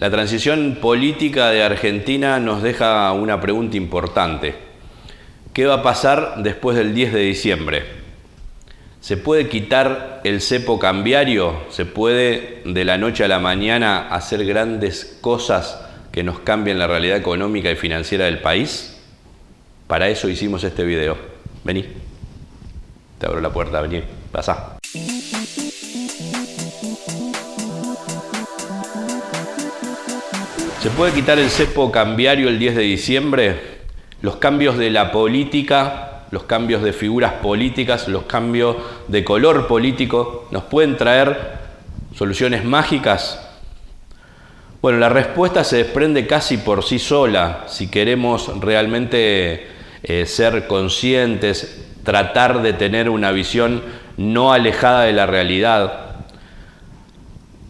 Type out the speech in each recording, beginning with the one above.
La transición política de Argentina nos deja una pregunta importante. ¿Qué va a pasar después del 10 de diciembre? ¿Se puede quitar el cepo cambiario? ¿Se puede de la noche a la mañana hacer grandes cosas que nos cambien la realidad económica y financiera del país? Para eso hicimos este video. Vení. Te abro la puerta, vení. Pasá. ¿Se puede quitar el cepo cambiario el 10 de diciembre? Los cambios de la política, los cambios de figuras políticas, los cambios de color político, ¿nos pueden traer soluciones mágicas? Bueno, la respuesta se desprende casi por sí sola. Si queremos realmente ser conscientes, tratar de tener una visión no alejada de la realidad.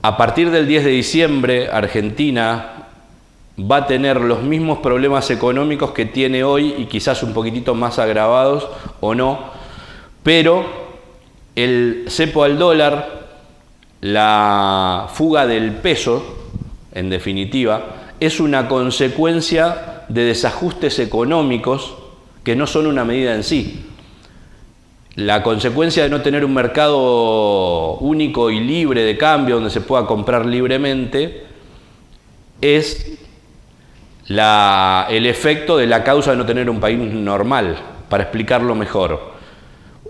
A partir del 10 de diciembre, Argentina va a tener los mismos problemas económicos que tiene hoy y quizás un poquitito más agravados o no, pero el cepo al dólar, la fuga del peso, en definitiva, es una consecuencia de desajustes económicos que no son una medida en sí. La consecuencia de no tener un mercado único y libre de cambio donde se pueda comprar libremente es el efecto de la causa de no tener un país normal. Para explicarlo mejor,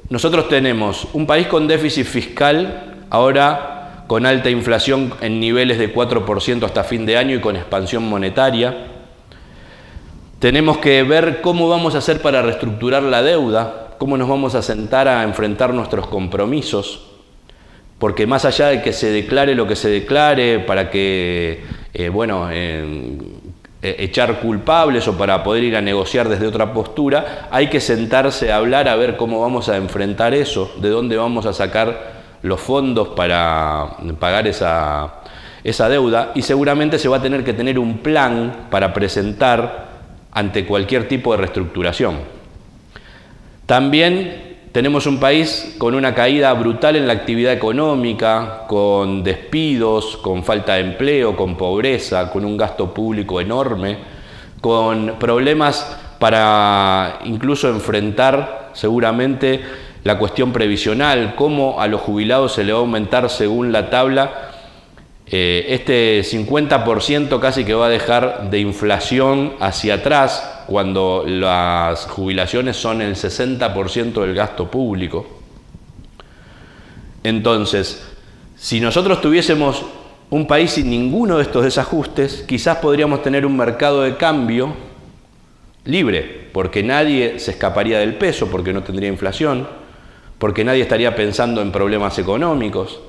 nosotros tenemos un país con déficit fiscal, ahora con alta inflación en niveles de 4% hasta fin de año y con expansión monetaria. Tenemos que ver cómo vamos a hacer para reestructurar la deuda, cómo nos vamos a sentar a enfrentar nuestros compromisos, porque más allá de que se declare lo que se declare, para que, echar culpables o para poder ir a negociar desde otra postura, hay que sentarse a hablar, a ver cómo vamos a enfrentar eso, de dónde vamos a sacar los fondos para pagar esa deuda, y seguramente se va a tener que tener un plan para presentar ante cualquier tipo de reestructuración. También tenemos un país con una caída brutal en la actividad económica, con despidos, con falta de empleo, con pobreza, con un gasto público enorme, con problemas para incluso enfrentar seguramente la cuestión previsional, cómo a los jubilados se le va a aumentar según la tabla este 50% casi que va a dejar de inflación hacia atrás, cuando las jubilaciones son el 60% del gasto público. Entonces, si nosotros tuviésemos un país sin ninguno de estos desajustes, quizás podríamos tener un mercado de cambio libre, porque nadie se escaparía del peso, porque no tendría inflación, porque nadie estaría pensando en problemas económicos,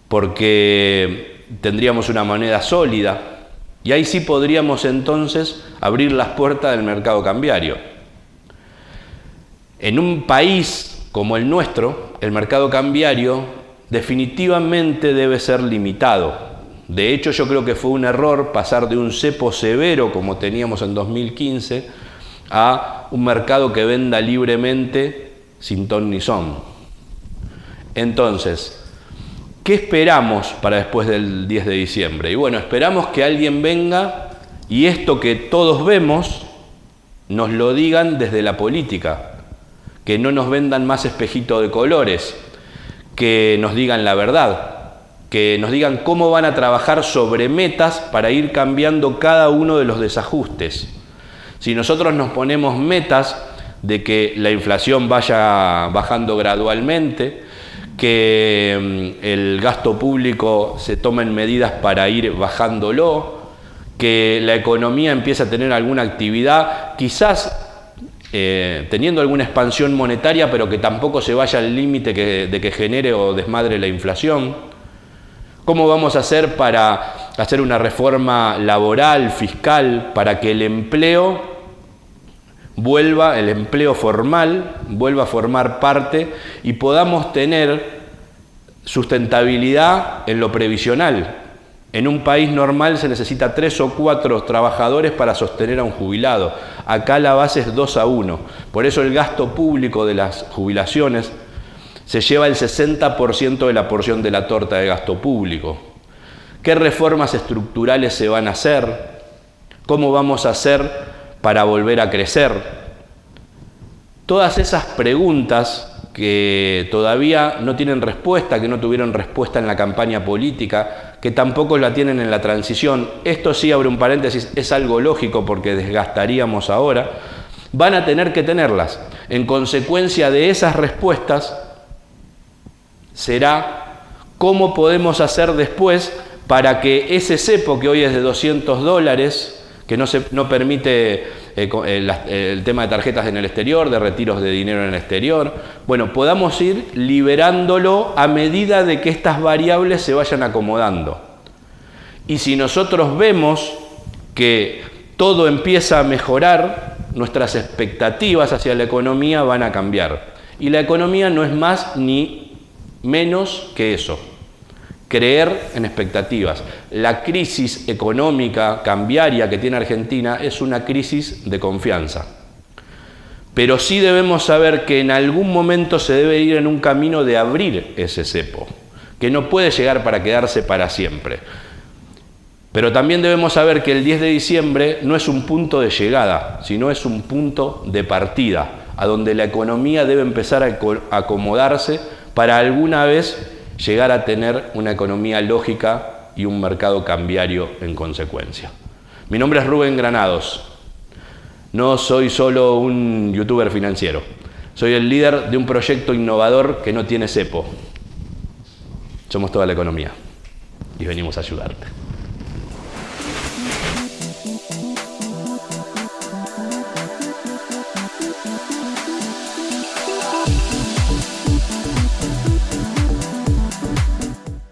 porque tendríamos una moneda sólida. Y ahí sí podríamos entonces abrir las puertas del mercado cambiario. En un país como el nuestro, el mercado cambiario definitivamente debe ser limitado. De hecho, yo creo que fue un error pasar de un cepo severo, como teníamos en 2015, a un mercado que venda libremente sin ton ni son. Entonces, ¿qué esperamos para después del 10 de diciembre? Y bueno, esperamos que alguien venga y esto que todos vemos nos lo digan desde la política, que no nos vendan más espejito de colores, que nos digan la verdad, que nos digan cómo van a trabajar sobre metas para ir cambiando cada uno de los desajustes. Si nosotros nos ponemos metas de que la inflación vaya bajando gradualmente, que el gasto público se tomen medidas para ir bajándolo, que la economía empiece a tener alguna actividad, quizás teniendo alguna expansión monetaria, pero que tampoco se vaya al límite de que genere o desmadre la inflación. ¿Cómo vamos a hacer para hacer una reforma laboral, fiscal, para que el empleo formal vuelva a formar parte y podamos tener sustentabilidad en lo previsional? En un país normal se necesita 3 o 4 trabajadores para sostener a un jubilado. Acá la base es 2 a 1. Por eso el gasto público de las jubilaciones se lleva el 60% de la porción de la torta de gasto público. ¿Qué reformas estructurales se van a hacer? ¿Cómo vamos a hacer para volver a crecer? Todas esas preguntas que todavía no tienen respuesta, que no tuvieron respuesta en la campaña política, que tampoco la tienen en la transición. Esto sí, abre un paréntesis, es algo lógico porque desgastaríamos ahora. Van a tener que tenerlas. En consecuencia de esas respuestas, será cómo podemos hacer después para que ese cepo que hoy es de $200, que no permite el tema de tarjetas en el exterior, de retiros de dinero en el exterior, bueno, podamos ir liberándolo a medida de que estas variables se vayan acomodando. Y si nosotros vemos que todo empieza a mejorar, nuestras expectativas hacia la economía van a cambiar. Y la economía no es más ni menos que eso. Creer en expectativas. La crisis económica cambiaria que tiene Argentina es una crisis de confianza. Pero sí debemos saber que en algún momento se debe ir en un camino de abrir ese cepo, que no puede llegar para quedarse para siempre. Pero también debemos saber que el 10 de diciembre no es un punto de llegada, sino es un punto de partida, a donde la economía debe empezar a acomodarse para alguna vez llegar a tener una economía lógica y un mercado cambiario en consecuencia. Mi nombre es Rubén Granados. No soy solo un youtuber financiero. Soy el líder de un proyecto innovador que no tiene cepo. Somos toda la economía y venimos a ayudarte.